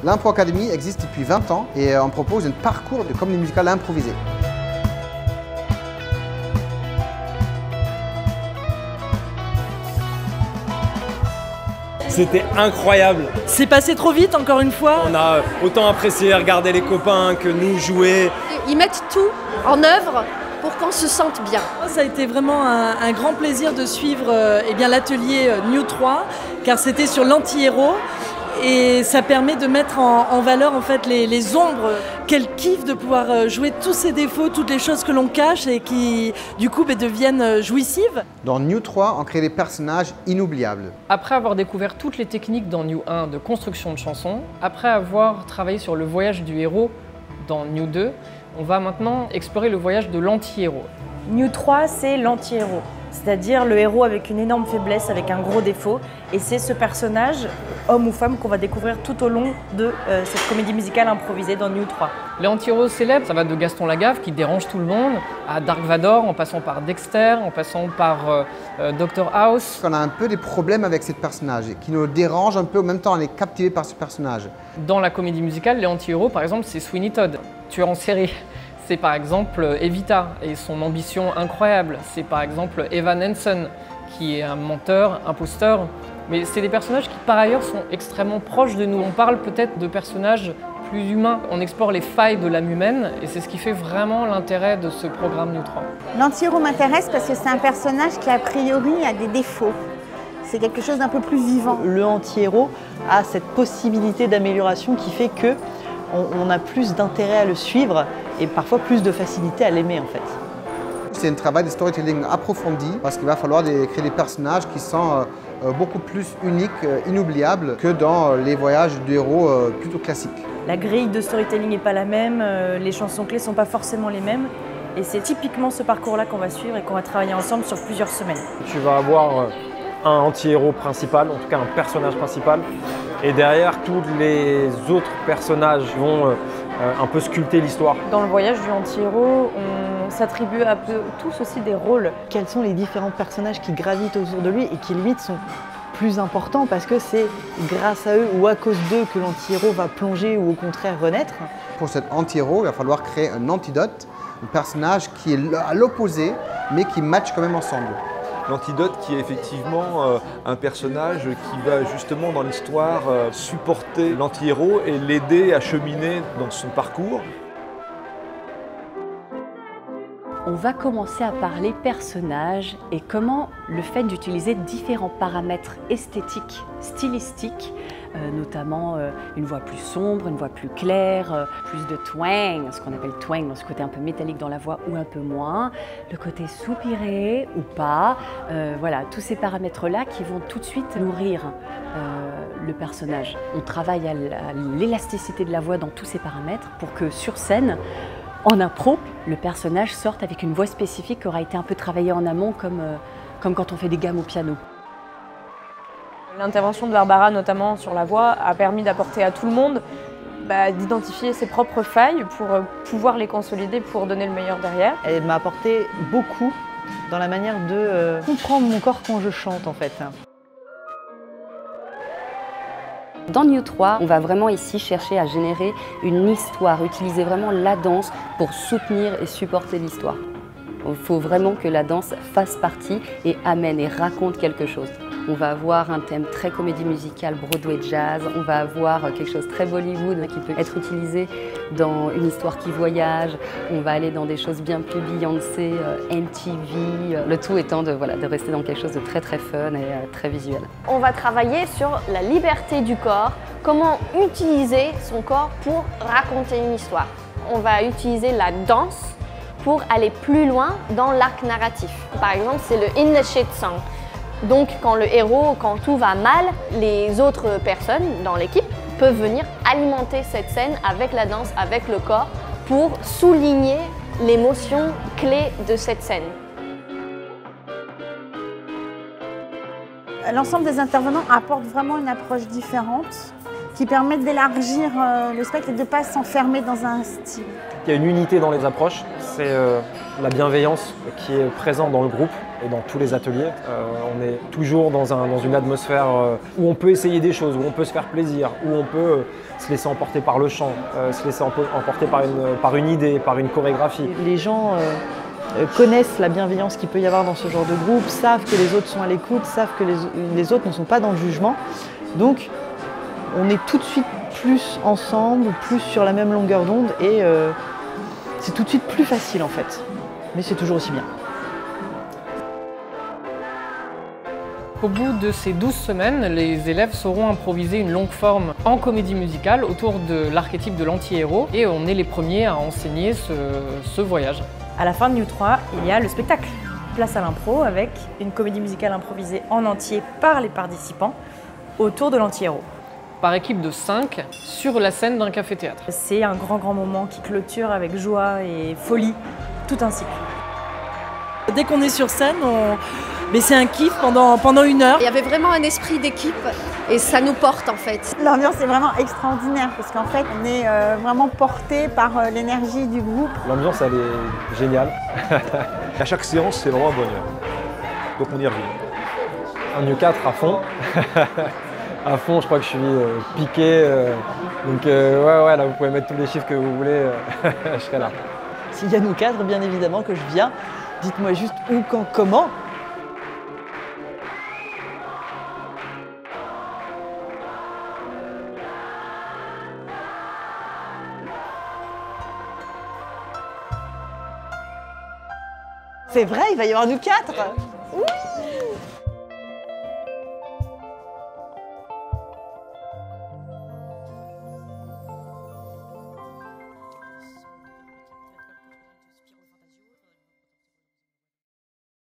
L'Impro Academy existe depuis 20 ans et on propose un parcours de comédie musicale improvisée. C'était incroyable. C'est passé trop vite encore une fois. On a autant apprécié regarder les copains que nous jouer. Ils mettent tout en œuvre pour qu'on se sente bien. Ça a été vraiment un grand plaisir de suivre l'atelier New 3 car c'était sur l'anti-héros et ça permet de mettre en valeur en fait les ombres. Quel kiff de pouvoir jouer tous ces défauts, toutes les choses que l'on cache et qui du coup deviennent jouissives. Dans New 3, on crée des personnages inoubliables. Après avoir découvert toutes les techniques dans New 1 de construction de chansons, après avoir travaillé sur le voyage du héros dans New 2, on va maintenant explorer le voyage de l'anti-héros. New 3, c'est l'anti-héros, c'est-à-dire le héros avec une énorme faiblesse, avec un gros défaut. Et c'est ce personnage, homme ou femme, qu'on va découvrir tout au long de cette comédie musicale improvisée dans New 3. Les anti-héros célèbres, ça va de Gaston Lagaffe qui dérange tout le monde, à Dark Vador, en passant par Dexter, en passant par Dr House. On a un peu des problèmes avec ce personnage qui nous dérange un peu, en même temps on est captivé par ce personnage. Dans la comédie musicale, les anti-héros, par exemple, c'est Sweeney Todd, tueur en série. C'est par exemple Evita et son ambition incroyable. C'est par exemple Evan Hansen qui est un menteur, imposteur. Mais c'est des personnages qui par ailleurs sont extrêmement proches de nous. On parle peut-être de personnages plus humains. On explore les failles de l'âme humaine et c'est ce qui fait vraiment l'intérêt de ce programme New 3. L'anti-héros m'intéresse parce que c'est un personnage qui a priori a des défauts. C'est quelque chose d'un peu plus vivant. Le anti-héros a cette possibilité d'amélioration qui fait que on a plus d'intérêt à le suivre et parfois plus de facilité à l'aimer en fait. C'est un travail de storytelling approfondi parce qu'il va falloir créer des personnages qui sont beaucoup plus uniques, inoubliables que dans les voyages du héros plutôt classiques. La grille de storytelling n'est pas la même, les chansons clés ne sont pas forcément les mêmes. Et c'est typiquement ce parcours-là qu'on va suivre et qu'on va travailler ensemble sur plusieurs semaines. Tu vas avoir un anti-héros principal, en tout cas un personnage principal. Et derrière, tous les autres personnages vont un peu sculpter l'histoire. Dans le voyage du anti-héros, on s'attribue un peu tous aussi des rôles. Quels sont les différents personnages qui gravitent autour de lui et qui limite sont plus importants parce que c'est grâce à eux ou à cause d'eux que l'anti-héros va plonger ou au contraire renaître. Pour cet anti-héros, il va falloir créer un antidote, un personnage qui est à l'opposé mais qui match quand même ensemble. L'antidote qui est effectivement un personnage qui va justement dans l'histoire supporter l'anti-héros et l'aider à cheminer dans son parcours. On va commencer à parler personnages et comment le fait d'utiliser différents paramètres esthétiques, stylistiques, notamment une voix plus sombre, une voix plus claire, plus de twang, ce qu'on appelle twang, dans ce côté un peu métallique dans la voix ou un peu moins, le côté soupiré ou pas, voilà, tous ces paramètres-là qui vont tout de suite nourrir le personnage. On travaille à l'élasticité de la voix dans tous ces paramètres pour que sur scène, en impro, le personnage sorte avec une voix spécifique qui aura été un peu travaillée en amont comme quand on fait des gammes au piano. L'intervention de Barbara, notamment sur la voix, a permis d'apporter à tout le monde d'identifier ses propres failles pour pouvoir les consolider pour donner le meilleur derrière. Elle m'a apporté beaucoup dans la manière de comprendre mon corps quand je chante en fait. Dans New 3, on va vraiment ici chercher à générer une histoire, utiliser vraiment la danse pour soutenir et supporter l'histoire. Il faut vraiment que la danse fasse partie et amène et raconte quelque chose. On va avoir un thème très comédie musicale, Broadway jazz, on va avoir quelque chose très Bollywood qui peut être utilisé dans une histoire qui voyage, on va aller dans des choses bien plus Beyoncé, MTV, le tout étant de rester dans quelque chose de très très fun et très visuel. On va travailler sur la liberté du corps, comment utiliser son corps pour raconter une histoire. On va utiliser la danse pour aller plus loin dans l'arc narratif. Par exemple, c'est le In the Shit Song. Donc quand le héros, quand tout va mal, les autres personnes dans l'équipe peuvent venir alimenter cette scène avec la danse, avec le corps, pour souligner l'émotion clé de cette scène. L'ensemble des intervenants apporte vraiment une approche différente qui permet d'élargir le spectre et de ne pas s'enfermer dans un style. Il y a une unité dans les approches, c'est la bienveillance qui est présente dans le groupe. et dans tous les ateliers. On est toujours dans une atmosphère où on peut essayer des choses, où on peut se faire plaisir, où on peut se laisser emporter par le chant, se laisser emporter par une idée, par une chorégraphie. Les gens connaissent la bienveillance qu'il peut y avoir dans ce genre de groupe, savent que les autres sont à l'écoute, savent que les autres ne sont pas dans le jugement. Donc on est tout de suite plus ensemble, plus sur la même longueur d'onde et c'est tout de suite plus facile en fait. Mais c'est toujours aussi bien. Au bout de ces 12 semaines, les élèves sauront improviser une longue forme en comédie musicale autour de l'archétype de l'anti-héros et on est les premiers à enseigner ce voyage. À la fin de New 3, il y a le spectacle. Place à l'impro avec une comédie musicale improvisée en entier par les participants autour de l'anti-héros. Par équipe de 5 sur la scène d'un café-théâtre. C'est un grand moment qui clôture avec joie et folie tout un cycle. Dès qu'on est sur scène, mais c'est un kiff pendant 1 heure. Il y avait vraiment un esprit d'équipe et ça nous porte en fait. L'ambiance est vraiment extraordinaire parce qu'en fait, on est vraiment porté par l'énergie du groupe. L'ambiance, elle est géniale. À chaque séance, c'est vraiment un bonheur. Donc on y revient. Un New 4 à fond. À fond, je crois que je suis piqué. Donc ouais, là vous pouvez mettre tous les chiffres que vous voulez, je serai là. S'il y a nous 4, bien évidemment que je viens. Dites-moi juste où, quand, comment. C'est vrai, il va y avoir nous 4. Oui.